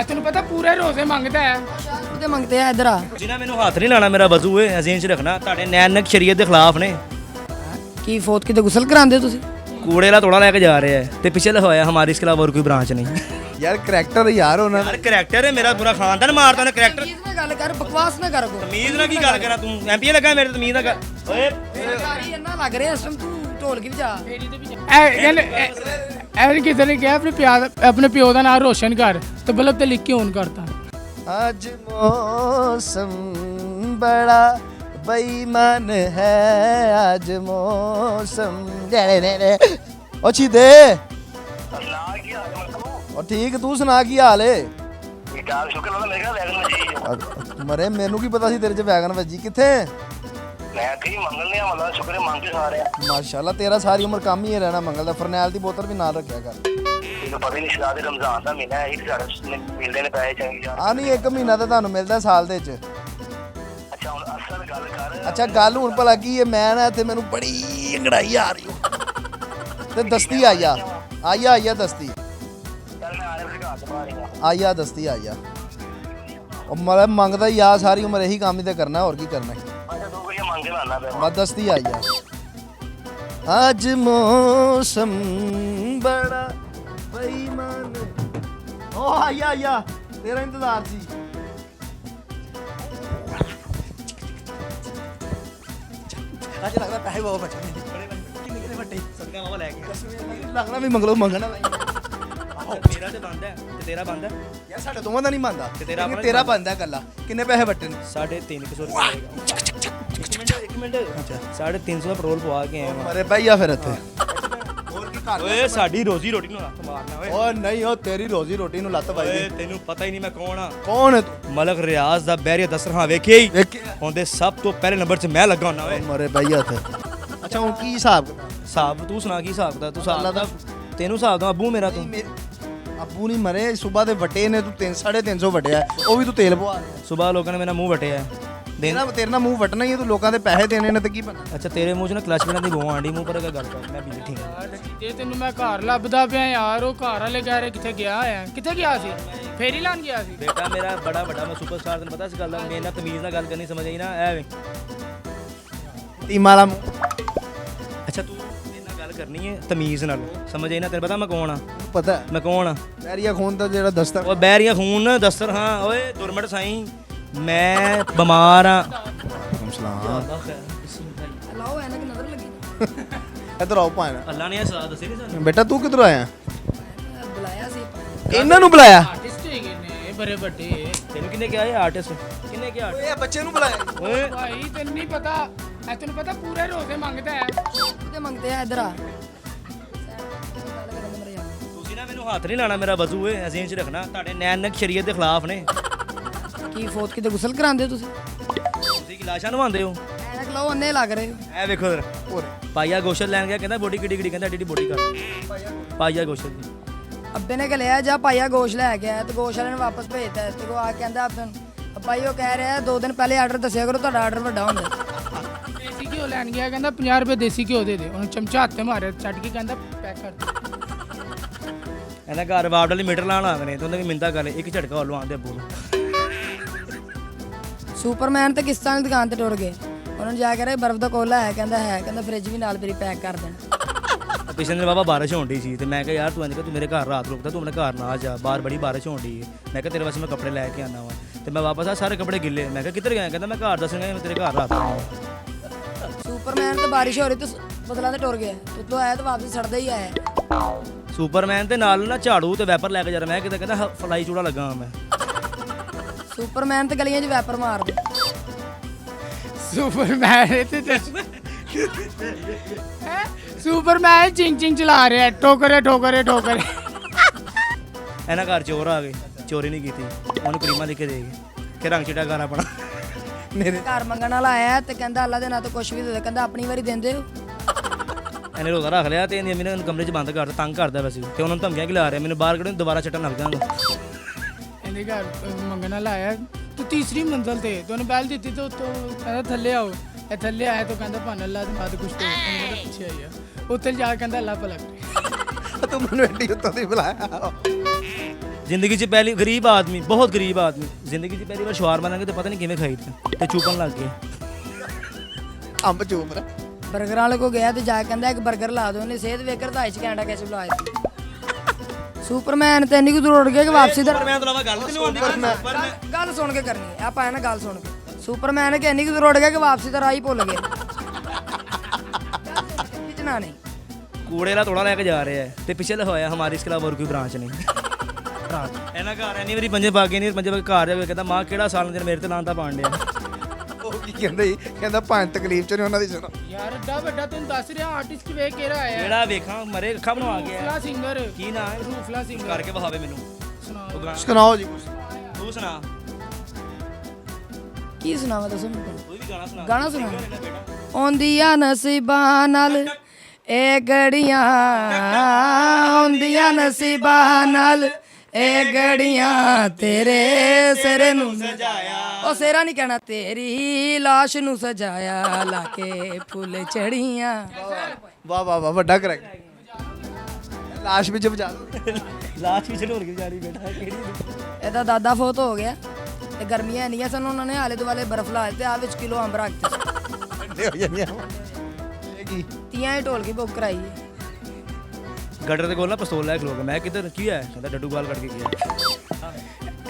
ਇਹ ਤੈਨੂੰ ਪਤਾ ਪੂਰੇ ਰੋਜ਼ੇ ਮੰਗਦਾ ਹੈ। ਉਹਦੇ ਮੰਗਦੇ ਆ ਇਧਰ ਆ। ਜਿਨ੍ਹਾਂ ਮੈਨੂੰ ਹੱਥ ਨਹੀਂ ਲਾਣਾ ਮੇਰਾ ਵਜ਼ੂ ਹੈ ਅਜ਼ੀਨ ਚ ਰੱਖਣਾ ਤੁਹਾਡੇ ਨੈਨਕ ਸ਼ਰੀਅਤ ਦੇ ਖਿਲਾਫ ਨੇ। ਕੀ ਫੌਤ ਕਿਤੇ ਗੁਸਲ ਕਰਾਉਂਦੇ ਤੁਸੀਂ? ਕੂੜੇ ਵਾਲਾ ਤੋੜਾ ਲੈ ਕੇ ਜਾ ਰਿਹਾ ਹੈ ਤੇ ਪਿੱਛੇ ਲਿਖਵਾਇਆ ਹਮਾਰੀ ਇਸ ਖਿਲਾਫ ਹੋਰ ਕੋਈ ਬ੍ਰਾਂਚ ਨਹੀਂ। ਯਾਰ ਕਰੈਕਟਰ ਯਾਰ ਉਹਨਾਂ ਯਾਰ ਕਰੈਕਟਰ ਹੈ ਮੇਰਾ ਪੂਰਾ ਖਾਨਦਾਨ ਮਾਰਦਾ ਨੇ ਕਰੈਕਟਰ। ਤਮੀਜ਼ ਨਾਲ ਗੱਲ ਕਰ, ਬਕਵਾਸ ਨਾ ਕਰ ਕੋ। ਤਮੀਜ਼ ਨਾਲ ਕੀ ਗੱਲ ਕਰਾਂ ਤੂੰ ਐਮਪੀ ਲੱਗਾ ਮੇਰੇ ਤਮੀਜ਼ ਨਾਲ ਓਏ ਸਰਕਾਰੀ ਇੰਨਾ ਲੱਗ ਰਿਹਾ ਇਸ ਟਾਈਮ ਤੂੰ ਢੋਲਕੀ ਵਜਾ। ਇਹ ਕਿਸੇ ਨੇ ਕਿਹਾ ਆਪਣੇ ਪਿਓ ਦਾ ਨਾਮ ਰੋਸ਼ਨ ਕਰ ਤੇ ਬਲਬ ਤੇ ਲਿਖ ਕੇ ਔਨ ਕਰਤਾ। ਅੱਜ ਮੌਸਮ ਬੜਾ ਬੇਈਮਾਨ ਹੈ ਅੱਜ ਮੌਸਮ ਉਹ ਚੀਦੇ ਉਹ ਠੀਕ ਤੂੰ ਸੁਣਾ ਕੀ ਹਾਲ ਏ? ਮਰੇ ਮੈਨੂੰ ਕੀ ਪਤਾ ਸੀ ਤੇਰੇ ਚ ਵੈਗਨ ਵੱਜੀ ਕਿੱਥੇ? ਮਾਸ਼ਾਅੱਲਾ ਤੇਰਾ ਸਾਰੀ ਉਮਰ ਕੰਮ ਹੀ ਰਹਿਣਾ ਮੰਗਲ ਦਾ। ਫਰਨੈਲ ਦੀ ਬੋਤਲ ਵੀ ਨਾਲ ਰੱਖਿਆ ਕਰ। ਆ ਨਹੀਂ 1 ਮਹੀਨਾ ਤਾਂ ਤੁਹਾਨੂੰ ਮਿਲਦਾ ਸਾਲ ਦੇ ਚ। ਅੱਛਾ ਗੱਲ ਹੁਣ ਭਲਾ ਕੀ ਹੈ? ਮੈਂ ਨਾ ਇੱਥੇ ਮੈਨੂੰ ਬੜੀ ਅੰਗੜਾਈ ਆ ਰਹੀ ਤੇ ਦਸਤੀ ਆਇਆ ਦਸਤੀ ਆਇਆ ਦਸਤੀ ਆਇਆ। ਉਹ ਮਤਲਬ ਮੰਗਦਾ ਹੀ ਆ ਸਾਰੀ ਉਮਰ ਇਹੀ ਕੰਮ ਹੀ ਤੇ ਕਰਨਾ ਹੋਰ ਕੀ ਕਰਨਾ। ਬਸ ਦਸਤੀ ਆਇਆ ਅੱਜ ਮੌਸਮ ਬੜਾ ਬੇਈਮਾਨ। ਉਹ ਆਇਆ ਤੇਰਾ ਇੰਤਜ਼ਾਰ ਸੀ। ਅੱਜ ਲੱਗਦਾ ਪੈਸੇ ਬਹੁਤ ਬਚਣੇ ਨੇ। ਕਿੰਨੇ ਵੱਡੇ ਸਦਕਾ ਮਾਵਾ ਲੈ ਗਿਆ ਲੱਗਣਾ ਵੀ ਮੰਗਣਾ ਮੇਰਾ ਤੇ ਬੰਦ ਹੈ ਤੇ ਤੇਰਾ ਬੰਦ ਹੈ ਯਾਰ। ਸਾਡੇ ਦੋਵਾਂ ਦਾ ਨਹੀਂ ਬੰਦਾ ਤੇ ਤੇਰਾ ਬੰਦ ਹੈ ਕੱਲਾ। ਕਿੰਨੇ ਪੈਸੇ ਵੱਟੇ ਨੇ? 350 ਰੁਪਏ ਆਏਗਾ। ਇੱਕ ਮਿੰਟ ਅੱਛਾ 350 ਦਾ ਪੈਟਰੋਲ ਪਵਾ ਕੇ ਆਏ ਮਰੇ ਭਾਈ ਆ ਫਿਰ ਇੱਥੇ ਹੋਰ ਕੀ ਕਰ ਓਏ ਸਾਡੀ ਰੋਜ਼ੀ ਰੋਟੀ ਨੂੰ ਹੱਥ ਮਾਰਨਾ ਓਏ। ਓ ਨਹੀਂ ਉਹ ਤੇਰੀ ਰੋਜ਼ੀ ਰੋਟੀ ਨੂੰ ਲੱਤ ਪਾਈ ਓਏ ਤੈਨੂੰ ਪਤਾ ਹੀ ਨਹੀਂ ਮੈਂ ਕੌਣ ਆ। ਕੌਣ ਹੈ ਤੂੰ? ਮਲਕ ਰਿਆਜ਼ ਦਾ ਬਹਿਰੀਆ ਦਸਰਹਾ ਵੇਖਿਆ ਹੀ ਹੁੰਦੇ ਸਭ ਤੋਂ ਪਹਿਲੇ ਨੰਬਰ 'ਚ ਮੈਂ ਲੱਗਾ ਹੁੰਦਾ ਓਏ ਮਰੇ ਭਾਈ ਇੱਥੇ। ਅੱਛਾ ਹੁਣ ਕੀ ਹਿਸਾਬ ਤੂੰ ਸੁਣਾ ਕੀ ਹਿਸਾਬ ਦਾ? ਤੂੰ ਹਿਸਾਬ ਦਾ ਤੈਨੂੰ ਹਿਸਾਬ ਦਾ ਅੱਬੂ ਮੇਰਾ ਤੂੰ ਅੱਬੂ ਨਹੀਂ ਮਰੇ ਸੁਬਾ ਦੇ ਵਟੇ ਨੇ ਤੂੰ 350 ਵਟਿਆ ਉਹ ਵੀ ਤੂੰ ਤੇਲ ਪਵਾ ਸੁਬਾ ਲੋਕਾਂ ਨੇ ਮੇਰਾ ਮੂੰਹ ਵਟਿਆ ਤੇਰੇ ਨਾਲ ਮੂੰਹ ਵਟਣਾ ਹੀ ਹੈ ਤੂੰ ਲੋਕਾਂ ਦੇ ਪੈਸੇ ਦੇਣੇ ਨੇ ਤੇ ਕੀ ਬਣਨਾ। ਅੱਛਾ ਤੇਰੇ ਮੂੰਹ 'ਚ ਨਾ ਕਲਚ ਬਿਨਾਂ ਦੀ ਬੋ ਆਂਡੀ ਮੂੰਹ ਪਰ ਗੱਲ ਕਰ ਮੈਂ ਵੀ ਠੀਕ ਹਾਂ। ਜੇ ਤੈਨੂੰ ਮੈਂ ਘਰ ਲੱਭਦਾ ਪਿਆ ਯਾਰ ਉਹ ਘਰ ਵਾਲੇ ਕਹਿ ਰਹੇ ਕਿੱਥੇ ਗਿਆ ਆ। ਕਿੱਥੇ ਗਿਆ ਸੀ? ਫੇਰੀ ਲਾਣ ਗਿਆ ਸੀ। ਬੇਟਾ ਮੇਰਾ ਬੜਾ ਵੱਡਾ ਮੈਂ ਸੁਪਰਸਟਾਰ ਤੈਨੂੰ ਪਤਾ ਇਸ ਗੱਲ ਦਾ। ਮੇਰੇ ਨਾਲ ਤਮੀਜ਼ ਨਾਲ ਗੱਲ ਕਰਨੀ ਸਮਝ ਆਈ ਨਾ ਐਵੇਂ ਟੀਮਾਂ ਵਾਲਾ। ਅੱਛਾ ਤੂੰ ਮੇਰੇ ਨਾਲ ਗੱਲ ਕਰਨੀ ਹੈ ਤਮੀਜ਼ ਨਾਲ ਸਮਝ ਆਈ ਨਾ? ਤੈਨੂੰ ਪਤਾ ਮੈਂ ਕੌਣ ਆ? ਪਤਾ ਮੈਂ ਕੌਣ ਆ? ਬਹਿਰੀਆ ਖੂਨ ਦਾ ਜਿਹੜਾ ਦਸਤਰ। ਉਹ ਬਹਿਰੀਆ ਖੂਨ ਦਸਤਰ ਹਾਂ ਓਏ ਦੁਰਮਟ ਸਾਈਂ ਮੈਂ ਬਿਮਾਰ ਆ। ਲਾਓ ਐਨਕ ਨਜ਼ਰ ਲੱਗੀ। ਇੱਧਰ ਆਓ ਭਾਣ। ਅੱਲਾ ਨੇ ਇਹ ਸਲਾਹ ਦੱਸੀ ਨਹੀਂ ਸਾਨੂੰ। ਬੇਟਾ ਤੂੰ ਕਿੱਧਰ ਆਇਆ? ਬੁਲਾਇਆ ਸੀ ਇਹਨਾਂ ਨੂੰ ਬੁਲਾਇਆ? ਆਰਟਿਸਟ ਹੈਗੇ ਨੇ ਬੜੇ ਵੱਡੇ। ਤੈਨੂੰ ਕਿਹਨੇ ਕਿਹਾ ਇਹ ਆਰਟਿਸਟ? ਕਿਹਨੇ ਕਿਹਾ ਓਏ ਇਹ ਬੱਚੇ ਨੂੰ ਬੁਲਾਇਆ ਓਏ? ਭਾਈ ਤੈਨੂੰ ਨਹੀਂ ਪਤਾ ਇਹ ਤੈਨੂੰ ਪਤਾ ਪੂਰੇ ਰੋਜ਼ੇ ਮੰਗਦਾ ਹੈ। ਉਹਦੇ ਮੰਗਦੇ ਆ ਇਧਰ ਆ। ਤੁਸੀਂ ਨਾ ਮੈਨੂੰ ਹੱਥ ਨਹੀਂ ਲਾਣਾ ਮੇਰਾ ਵਜ਼ੂ ਹੈ ਅਜ਼ੀਨ ਚ ਰੱਖਣਾ ਤੁਹਾਡੇ ਨੈਨਕ ਸ਼ਰੀਅਤ ਦੇ ਖਿਲਾਫ ਨੇ। ਕੀ ਫੌਤ ਕਿਤੇ ਗੁਸਲ ਕਰਾਉਂਦੇ ਤੁਸੀਂ? ਤੁਸੀਂ ਕੀ ਲਾਸ਼ਾਂ ਨਵਾਉਂਦੇ ਹੋ? ਐਨਕ ਲਾਓ ਅੰਨੇ ਲੱਗ ਰਹੇ ਹੋ। ਐ ਵੇਖੋ ਜਰਾ ਪਾਈਆ ਗੋਸ਼ਤ ਲੈਣ ਗਿਆ ਕਹਿੰਦਾ ਬੋਡੀ ਕਿੱਡੀ ਕਹਿੰਦਾ ਐਡੀ ਬੋਡੀ ਕਰ ਪਾਈਆ ਗੋਸ਼ਤ ਦੀ। ਅੱਬੇ ਨੇ ਲਿਆ ਜਾ ਪਾਈਆ ਗੋਸ਼ ਲੈ ਕੇ ਆਇਆ ਤੇ ਗੋਸ਼ ਵਾਲੇ ਨੇ ਵਾਪਸ ਭੇਜਤਾ ਤੇ ਕੋ ਆ ਕਹਿੰਦਾ ਭਾਈ ਉਹ ਕਹਿ ਰਿਹਾ 2 ਦਿਨ ਪਹਿਲੇ ਆਰਡਰ ਦੱਸਿਆ ਕਰੋ ਤੁਹਾਡਾ ਆਰਡਰ ਵੱਡਾ ਹੁੰਦਾ। ਦੇਸੀ ਘਿਓ ਲੈਣ ਗਿਆ ਕਹਿੰਦਾ 50 ਰੁਪਏ ਦੇਸੀ ਘਿਓ ਦੇ ਉਹਨੂੰ ਚਮਚਾ ਹੱਥ ਮਾਰਿਆ ਛੱਡ ਕੇ ਕਹਿੰਦਾ ਪੈਕ ਕਰ ਦੇ। ਇਹਦਾ ਘਰ ਬਾਪ ਵਾਲੀ ਮੀਟਰ ਲਾਣ ਆਉਂਦੇ ਨੇ ਤੇ ਉਹਨੇ ਵੀ ਮਿੰਦਾ ਕਰ ਇੱਕ ਝਟਕਾ ਹੋਰ ਲਵਾਉਂਦੇ ਅੱਬੂ ਨੂੰ। ਸੁਪਰਮੈਨ ਤੇ ਕਿਸ਼ਤਾਂ ਦੀ ਦੁਕਾਨ ਤੇ ਟੁਰ ਗਏ। ਉਹਨਾਂ ਨੂੰ ਜਾ ਕੇ ਰਿਹਾ ਬਰਫ਼ ਦਾ ਕੋਲਾ ਹੈ ਕਹਿੰਦਾ ਫ੍ਰਿਜ ਵੀ ਨਾਲ ਮੇਰੀ ਪੈਕ ਕਰ ਦੇਣਾ। ਪਿਛਲੇ ਦਿਨ ਬਾਬਾ ਬਾਰਿਸ਼ ਹੋਣ ਡਈ ਸੀ ਤੇ ਮੈਂ ਕਿਹਾ ਯਾਰ ਤੂੰ ਇੰਜ ਕਰ ਤੂੰ ਮੇਰੇ ਘਰ ਰਾਤ ਰੁਕਦਾ ਤੂੰ ਆਪਣੇ ਘਰ ਨਾ ਜਾ ਬਾਹਰ ਬੜੀ ਬਾਰਿਸ਼ ਹੋਣ ਡਈ ਹੈ। ਮੈਂ ਕਿਹਾ ਤੇਰੇ ਵਾਸਤੇ ਮੈਂ ਕੱਪੜੇ ਲੈ ਕੇ ਆਣਾ ਵਾ ਤੇ ਮੈਂ ਵਾਪਸ ਆ ਸਾਰੇ ਕੱਪੜੇ ਗਿੱਲੇ। ਮੈਂ ਕਿਹਾ ਕਿੱਧਰ ਗਿਆ? ਕਹਿੰਦਾ ਮੈਂ ਘਰ ਦੱਸਣਾ ਮੈਂ ਤੇਰੇ ਘਰ ਰਾਤ ਆਉਣਾ। ਸੁਪਰਮੈਨ ਤੇ ਬਾਰਿਸ਼ ਹੋ ਰਹੀ ਤੇ ਬਦਲਾਂ ਤੇ ਟੁਰ ਗਿਆ। ਤੂੰ ਆਇਆ ਤਾਂ ਵਾਪਸ ਛੱਡਦਾ ਹੀ ਆਇਆ। ਸੁਪਰਮੈਨ ਤੇ ਨਾਲ ਨਾ ਝਾੜੂ ਤੇ ਵੈਪਰ ਲੈ ਕੇ ਜਾ ਰਿਹਾ। ਮੈਂ ਕਿਤੇ ਕਹਿੰਦਾ ਫਲਾਈ ਚੂੜਾ ਲੱਗਾ ਮੈਂ। ਸੁਪਰਮੈਨ ਤੇ ਗਲੀਆਂ 'ਚ ਵੈਪਰ ਮਾਰਦੇ। ਸੁਪਰਮੈਨ ਤੇ ਸੁਪਰਮੈਨ ਚਿੰਗ ਚਿੰਗ ਚਲਾ ਰਿਹਾ ਠੋਕਰੇ ਇਹਨਾਂ ਘਰ ਚੋਰ ਆ ਗਏ ਚੋਰੀ ਨਹੀਂ ਕੀਤੀ ਉਹਨੂੰ ਕਰੀਮਾ ਲਿਖ ਕੇ ਦੇ ਗਏ ਕਿ ਰੰਗ ਚਿੱਟਾ ਘਰ ਆਪਣਾ। ਮੇਰੇ ਘਰ ਮੰਗਣ ਵਾਲਾ ਆਇਆ ਤੇ ਕਹਿੰਦਾ ਅੱਲਾ ਦੇ ਨਾਂ ਤੋਂ ਕੁਛ ਵੀ ਦੇ ਦੇ। ਕਹਿੰਦਾ ਆਪਣੀ ਵਾਰੀ ਦਿੰਦੇ ਹੋ। ਇਹਨੇ ਰੋਜ਼ਾ ਰੱਖ ਲਿਆ ਤੇ ਇਹਨੇ ਮੈਨੂੰ ਕਮਰੇ 'ਚ ਬੰਦ ਕਰਤਾ ਤੰਗ ਕਰਦਾ ਵੈਸੇ ਤੇ ਉਹਨਾਂ ਨੂੰ ਧਮਕੀਆਂ ਕਿ ਲਾ ਰਿਹਾ ਮੈਨੂੰ ਬਾਹਰ ਕੱਢਣ ਦੁਬਾਰਾ ਛੱਟਣ ਲੱਗ ਜਾਵਾਂਗਾ। ਇਹਦੇ ਘਰ ਮੰਗਣ ਵਾਲਾ ਆਇਆ ਤੂੰ ਤੀਸਰੀ ਮੰਜ਼ਲ ਤੇ ਤੁਹਾਨੂੰ ਬੈਲ ਦਿੱਤੀ ਤੇ ਉੱਤੋਂ ਕਹਿੰਦਾ ਥੱਲੇ ਆਓ। ਇਹ ਥੱਲੇ ਆਇਆ ਤਾਂ ਕਹਿੰਦਾ ਭਾਨ ਅੱਲਾ ਦੇ ਨਾਂ ਤੋਂ ਕੁਛ ਤੇ ਕਹਿੰਦਾ ਪਿੱਛੇ ਆਇਆ ਉੱਥੇ ਜਾ ਕੇ ਕਹਿੰਦਾ ਅੱਲਾ ਭਲਾ ਕਰੇ। ਤੂੰ ਮੈਨੂੰ ਐਡੀ ਉੱਤੋਂ ਦੀ ਬੁਲਾਇਆ ਜ਼ਿੰਦਗੀ 'ਚ ਪਹਿਲੀ ਗਰੀਬ ਆਦਮੀ, ਬਹੁਤ ਗਰੀਬ ਆਦਮੀ, ਜ਼ਿੰਦਗੀ 'ਚ ਪਹਿਲੀ ਵਾਰ ਸ਼ਵਾਰਮਾ ਲਾਂਗੇ ਤੇ ਪਤਾ ਨਹੀਂ ਕਿਵੇਂ ਖਾਈ ਤੇ ਚੂਪਣ ਲੱਗ ਗਏ। ਅੰਬ ਚੂਪ ਰਾ 버ਗਰ ਵਾਲੇ ਕੋ ਗਿਆ ਤੇ ਜਾ ਕੇ ਕਹਿੰਦਾ ਇੱਕ 버ਗਰ ਲਾ ਦੋ, ਉਹਨੇ ਸਿਹਤ ਵੇਖ ਰਧਾਈ ਚ ਕੈਨੇਡਾ ਕੈਸੇ ਬੁਲਾਇਆ ਸੁਪਰਮੈਨ ਤੇ ਇੰਨੀ ਕੁ ਦੂਰ ਉੱਡ ਗਿਆ ਕਿ ਵਾਪਸੀ ਦਾ ਮੈਂ ਤੋਂ ਗੱਲ ਤੇ ਨਹੀਂ ਆਉਂਦੀ ਗੱਲ ਸੁਣ ਕੇ ਕਰਨੀ ਹੈ ਆਪਾਂ, ਨਾ ਗੱਲ ਸੁਣ ਕੇ। ਸੁਪਰਮੈਨ ਕਿ ਇੰਨੀ ਕੁ ਦੂਰ ਉੱਡ ਗਿਆ ਕਿ ਵਾਪਸੀ ਦਾ ਰਾਹ ਹੀ ਭੁੱਲ ਗਿਆ। ਖਿੱਚਣਾ ਨਹੀਂ। ਕੂੜੇ ਦਾ ਤੋੜਾ ਲੈ ਕੇ ਜਾ ਰਿਹਾ ਹੈ ਤੇ ਪਿੱਛੇ ਲਿਖਵਾਇਆ ਹਮਾਰੀ ਇਸ ਖਿਲਾਫ ਹੋਰ ਕੋਈ ਬ੍ਰਾਂਚ ਨਹੀਂ। ਇਹਨਾਂ ਘਰ ਐਨੀ ਵਾਰੀ ਪੰਜੇ ਪਾ ਕੇ ਨਹੀਂ ਪੰਜੇ ਪਾ ਕੇ ਘਰ ਜਾ ਕੇ ਕਹਿੰਦਾ ਮਾਂ ਕਿਹੜਾ ਸਾਲ ਦਿਨ ਮੇਰੇ ਤੇ ਨਾਂ ਤਾਂ ਪਾਣ ਡਿਆ। ਉਹ ਕੀ ਕਹਿੰਦਾ ਜੀ, ਕਹਿੰਦਾ ਭਾਂ ਤਕਲੀਫ ਚ ਨਹੀਂ ਉਹਨਾਂ ਦੀ ਸੁਣੋ। ਯਾਰ ਏਡਾ ਵੱਡਾ ਤੈਨੂੰ ਦੱਸ ਰਿਹਾ ਆਰਟਿਸਟ ਵੇਖ ਕਿਹੜਾ ਆਇਆ ਕਿਹੜਾ ਵੇਖਾਂ ਮਰੇ ਅੱਖਾਂ ਬਣਵਾ ਗਿਆ ਰੂਫਲਾ ਸਿੰਗਰ। ਕੀ ਨਾਂ ਹੈ? ਰੂਫਲਾ ਸਿੰਗਰ ਕਰਕੇ ਵਹਾਵੇ ਮੈਨੂੰ। ਸੁਣਾਓ। ਸੁਣਾਓ ਜੀ ਕੁਛ। ਤੂੰ ਸੁਣਾ, ਕੀ ਸੁਣਾਵਾਂ ਦੱਸੋ ਮੈਨੂੰ? ਤੂੰ ਵੀ ਗਾਣਾ ਸੁਣਾ। ਗਾਣਾ ਸੁਣਾ। ਆਉਂਦੀਆਂ ਨਸੀਬਾਂ ਨਾਲ ਇਹ ਗੜੀਆਂ, ਆਉਂਦੀਆਂ ਨਸੀਬਾਂ ਨਾਲ ਇਹ ਗੜੀਆਂ, ਤੇਰੇ ਸਿਰ ਨੂੰ ਸਜਾਇਆ, ਉਹ ਸਿਰਾ ਨਹੀਂ ਕਹਿਣਾ, ਤੇਰੀ ਲਾਸ਼ ਨੂੰ ਸਜਾਇਆ, ਲਾ ਕੇ ਫੁੱਲ ਚੜੀਆਂ। ਵਾਹ ਵਾਹ ਵਾਹ, ਵੱਡਾ ਕਰੈਕਟਰ। ਲਾਸ਼ ਵਿੱਚ ਵਜਾ ਦੋ। ਲਾਸ਼ ਵਿੱਚ ਢੋਲ ਕੇ ਜਾਣੀ ਬੇਟਾ ਕਿਹੜੀ। ਇਹਦਾ ਦਾਦਾ ਫੋਤ ਹੋ ਗਿਆ ਤੇ ਗਰਮੀਆਂ ਇੰਨੀਆਂ ਸਨ, ਉਹਨਾਂ ਨੇ ਆਲੇ ਦੁਆਲੇ ਬਰਫ਼ ਲਾ ਦਿੱਤੀ, ਆ ਵਿੱਚ ਕਿਲੋ ਅੰਬ ਰੱਖ ਦਿੱਤੇ। ਠੰਡੇ ਹੋ ਜਾਂਦੀਆਂ ਇਹ ਕੀ ਤੀਆਂ ਹੀ ਢੋਲ ਕੇ ਬੁੱਕ ਕਰਾਈ ਹੈ। ਗਟਰ ਦੇ ਕੋਲ ਨਾ ਪਿਸਤੌਲ ਲੈ ਕੇ ਲੋਕ, ਮੈਂ ਕਿੱਧਰ ਕੀ ਹੈ? ਕਹਿੰਦਾ ਡੱਡੂ ਗਾਲ ਕੱਢ ਕੇ ਗਿਆ।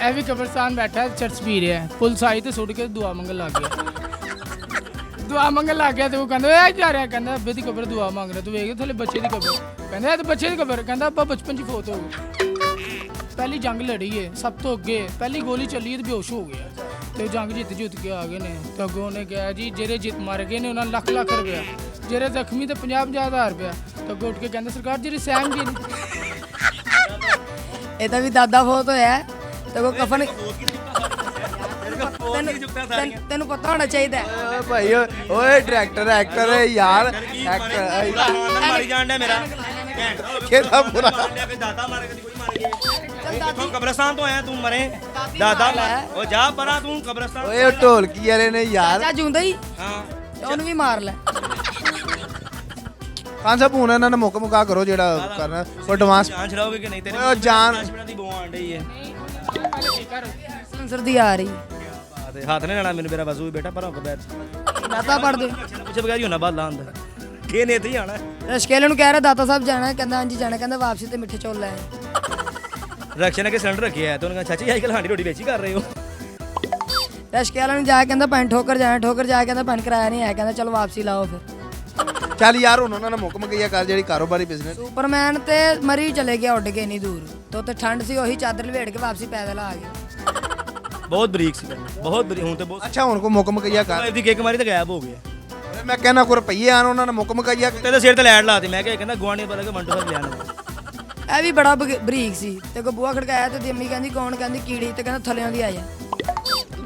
ਇਹ ਵੀ ਕਬਰਸਤਾਨ ਬੈਠਾ ਚਰਚ ਪੀ ਰਿਹਾ, ਪੁਲਿਸ ਆਈ ਤੇ ਸੁੱਟ ਕੇ ਦੁਆ ਮੰਗਣ ਲੱਗ ਗਿਆ। ਦੁਆ ਮੰਗਣ ਲੱਗ ਗਿਆ ਤੇ ਉਹ ਕਹਿੰਦਾ ਓਏ ਜਾ ਰਿਹਾ, ਕਹਿੰਦਾ ਅੱਬੇ ਦੀ ਕਬਰ ਦੁਆ ਮੰਗ ਰਿਹਾ, ਤੂੰ ਵੇਖ ਥੱਲੇ ਬੱਚੇ ਦੀ ਕਬਰ, ਕਹਿੰਦਾ ਇਹ ਤਾਂ ਬੱਚੇ ਦੀ ਕਬਰ, ਕਹਿੰਦਾ ਅੱਬਾ ਬਚਪਨ 'ਚ ਫੌਤ ਹੋ ਗਏ। ਪਹਿਲੀ ਜੰਗ ਲੜੀ ਹੈ ਸਭ ਤੋਂ ਅੱਗੇ, ਪਹਿਲੀ ਗੋਲੀ ਚੱਲੀ ਤੇ ਬੇਹੋਸ਼ ਹੋ ਗਿਆ ਤੇ ਉਹ ਜੰਗ ਜਿੱਤ ਕੇ ਆ ਗਏ ਨੇ। ਤੇ ਅੱਗੋਂ ਉਹਨੇ ਕਿਹਾ ਜੀ ਜਿਹੜੇ ਜਿੱਤ ਮਰ ਗਏ ਨੇ ਉਹਨਾਂ ਲੱਖ ਲੱਖ ਰੁਪਇਆ, ਜਿਹੜੇ ਜ਼ਖਮੀ ਤੇ 50,000 ਰੁਪਇਆ। ਤੇ ਅੱਗੋਂ ਉੱਠ ਕੇ ਕਹਿੰਦਾ ਸਰਕਾਰ ਜਿਹੜੇ ਸਹਿਮ ਗਏ ਨੇ। ਇਹਦਾ ਵੀ ਦਾਦਾ ਫੋਤ ਹੋਇਆ ਤੇ ਕੋ ਕਫਨ ਤੈਨੂੰ ਪਤਾ ਹੋਣਾ ਚਾਹੀਦਾ ਹੈ। ਓਏ ਭਾਈ ਓਏ ਡਾਇਰੈਕਟਰ ਐਕਟਰ ਹੈ ਯਾਰ, ਐਕਟਰ ਮਾਰੀ ਜਾਣ ਡਿਆ ਮੇਰਾ ਕਿਹਦਾ ਪੂਰਾ ਦਾਦਾ ਮਾਰ ਕੇ ਕੋਈ ਮਾਰ ਗਿਆ। ਤੂੰ ਕਬਰਸਤਾਨ ਤੋਂ ਆਇਆ, ਤੂੰ ਮਰੇ ਦਾਦਾ ਉਹ ਜਾ ਪਰਾਂ, ਤੂੰ ਕਬਰਸਤਾਨ। ਓਏ ਉਹ ਢੋਲਕੀ ਵਾਲੇ ਨੇ ਯਾਰ। ਚਾਚਾ ਜੂੰਦਾ ਹੀ ਹਾਂ ਉਹਨੂੰ ਵੀ ਮਾਰ ਲੈ। ਖਾਨ ਸਾਹਿਬ ਹੁਣ ਇਹਨਾਂ ਨੇ ਮੁਕਾ ਕਰੋ ਜਿਹੜਾ ਕਰਨਾ, ਉਹ ਐਡਵਾਂਸ ਜਾਨ ਛਡਾਓਗੇ ਕਿ ਨਹੀਂ? ਤੇਰੇ ਓਏ ਉਹ ਜਾਨ ਮਿੰਟਾਂ ਦੀ ਬੋ ਆਣ ਡਈ ਹੈ। ਸੈਂਸਰ ਦੀ ਆ ਰਹੀ ਤੇ ਹੱਥ ਨੇ ਲੈਣਾ ਮੈਨੂੰ, ਮੇਰਾ ਵਜ਼ੂ ਵੀ ਬੇਟਾ ਪਰਾਂ ਹੋ ਕੇ ਬੈਠ। ਦਾਤਾ ਪੜ ਦੇ। ਪੁੱਛੇ ਬਗੈਰ ਹੀ ਹੋਣਾ ਬਾਲਾ ਹੁੰਦਾ ਕਿ ਨੇ ਇੱਥੇ ਹੀ ਆਣਾ। ਰਸ਼ਕੇਲੇ ਨੂੰ ਕਹਿ ਰਿਹਾ ਦਾਤਾ ਸਾਹਿਬ ਜਾਣਾ ਹੈ, ਕਹਿੰਦਾ ਹਾਂਜੀ ਜਾਣਾ, ਕਹਿੰਦਾ ਵਾਪਸੀ ਤੇ ਮਿੱਠੇ ਚੌਲ ਲੈ ਆਏ। ਰਕਸ਼ਾ ਨੇ ਕਿ ਸਿਲੰਡਰ ਰੱਖਿਆ ਤੇ ਉਹਨੇ ਕਿਹਾ ਚਾਚੀ ਅੱਜ ਕੱਲ੍ਹ ਸਾਡੀ ਰੋਟੀ ਵੇਚੀ ਕਰ ਰਹੇ ਹੋ। ਰਸ਼ਕੇਲੇ ਨੂੰ ਜਾ ਕੇ ਕਹਿੰਦਾ ਪੈਨ ਠੋਕਰ ਜਾਣਾ, ਠੋਕਰ ਜਾ ਕੇ ਕਹਿੰਦਾ ਪੈਨ ਕਰਾਇਆ ਨਹੀਂ ਆਇਆ, ਕਹਿੰਦਾ ਚਲੋ ਵਾਪਸੀ ਲਾਓ ਫਿਰ। ਚੱਲ ਯਾਰ ਹੁਣ ਉਹਨਾਂ ਨੇ ਮੁੱਕ ਗਈਆ ਕਰ ਜਿਹੜੀ ਕਾਰੋਬਾਰੀ ਬਿਜ਼ਨਸ। ਸੁਪਰਮੈਨ ਤੇ ਮਰੀ ਚਲੇ ਗਿਆ ਉੱਡ ਕੇ ਨਹੀਂ ਦੂਰ, ਤੇ ਉੱਤੇ ਠੰਡ ਸੀ, ਉਹੀ ਚਾਦਰ ਲਵੇੜ ਕੇ ਵਾਪਸੀ ਪੈਦਲ ਆ ਗਏ। ਬਹੁਤ ਬਰੀਕ ਸੀ, ਬਹੁਤ ਬਰੀਕ। ਹੁਣ ਤੇ ਬਹੁਤ ਅੱਛਾ ਹੁਣ ਕੋ ਮੁੱਕ ਗਈਆ ਕਰ। ਇਹਦੀ ਕਿੱਕ ਮਾਰੀ ਤੇ ਗਾਇਬ ਹੋ ਗਿਆ। ਓਏ ਮੈਂ ਕਹਿੰਦਾ ਕੋ ਰੁਪਈਏ ਆਣ, ਉਹਨਾਂ ਨੇ ਮੁੱਕ ਗਈਆ। ਤੇ ਸਿਰ ਤੇ ਲੈਟ ਲਾਤੀ। ਮੈਂ ਕਿਹਾ ਕਹਿੰਦਾ ਗੁਆਂਢੀ ਪਤਾ ਕਿ ਮੰਟੋ ਦਾ ਲਿਆਣਾ। ਇਹ ਵੀ ਬੜਾ ਬਰੀਕ ਸੀ ਤੇ ਕੋ ਬੂਹਾ ਖੜਕਾਇਆ ਤੇ ਅੰਮੀ ਕਹਿੰਦੀ ਕੌਣ, ਕਹਿੰਦੀ ਕੀੜੀ, ਤੇ ਕਹਿੰਦਾ ਥੱਲਿਆਂ ਦੀ ਆ ਜਾ।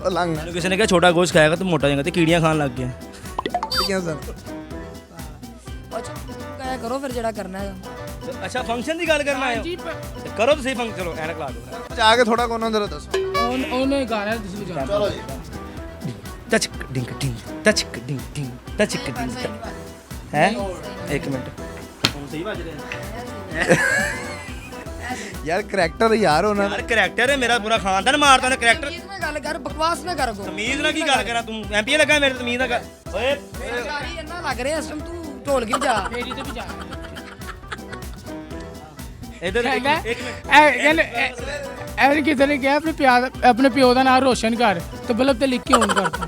ਲੰਘ ਮੈਨੂੰ ਕਿਸੇ ਨੇ ਕਿਹਾ ਛੋਟਾ ਗੋਸ਼ਤ ਖਾਏਗਾ ਤੇ ਮੋਟਾ ਜਾਏਗਾ, ਤੇ ਕੀੜੀਆਂ ਖਾਣ ਲੱਗ ਗਿਆ। ਗਿਆ ਸਰ। ਅੱਛਾ ਕਹਿਆ ਕਰੋ ਫਿਰ ਜਿਹੜਾ ਕਰਨਾ ਹੈ। ਅੱਛਾ ਫੰਕਸ਼ਨ ਦੀ ਗੱਲ ਕਰਨਾ ਹੈ ਜੀ ਤੇ ਕਰੋ ਤੁਸੀਂ ਫੰਕਸ਼ਨ। ਚਲੋ ਐਨਕ ਲਾ ਦਿਓ। ਜਾ ਕੇ ਥੋੜਾ ਕੋਨਾਂ ਦੇ ਦੱਸੋ। ਉਹਨੇ ਗਾਣਾ ਤੁਸੀਂ ਵਜਾ। ਚਲੋ ਜੀ। ਟਚ ਡਿੰਗ ਡਿੰਗ ਟਚ ਡਿੰਗ ਡਿੰਗ ਟਚ ਡਿੰਗ ਹੈ। ਇੱਕ ਮਿੰਟ ਹੁਣ ਸਹੀ ਵੱਜ ਰਿਹਾ ਯਾਰ ਕਰੈਕਟਰ ਯਾਰ ਉਹਨਾਂ ਯਾਰ। ਕਰੈਕਟਰ ਹੈ ਮੇਰਾ, ਪੂਰਾ ਖਾਨਦਾਨ ਮਾਰਦਾ ਨੇ ਕਰੈਕਟਰ। ਤਮੀਜ਼ ਨਾਲ ਗੱਲ ਕਰ, ਬਕਵਾਸ ਨਾ ਕਰ ਕੋ। ਤਮੀਜ਼ ਨਾਲ ਕੀ ਗੱਲ ਕਰਾਂ? ਤੂੰ ਐਮਪੀ ਲੱਗਾ ਮੇਰੇ ਤਮੀਜ਼ ਨਾਲ ਓਏ। ਸਰਕਾਰੀ ਇੰਨਾ ਲੱਗ ਰਿਹਾ ਇਸ ਟਾਈਮ, ਤੂੰ ਢੋਲ ਕੇ ਜਾ। ਮੇਰੀ ਤੇ ਵੀ ਜਾ। ਇਧਰ ਇੱਕ ਕਹਿੰਦਾ ਮਿੰਟ। ਐਵੇਂ ਕਿਸੇ ਨੇ ਕਿਹਾ ਆਪਣੇ ਪਿਓ ਦਾ ਨਾਮ ਰੋਸ਼ਨ ਕਰ ਤੇ ਬਲਬ ਤੇ ਲਿਖ ਕੇ ਔਨ ਕਰਤਾ।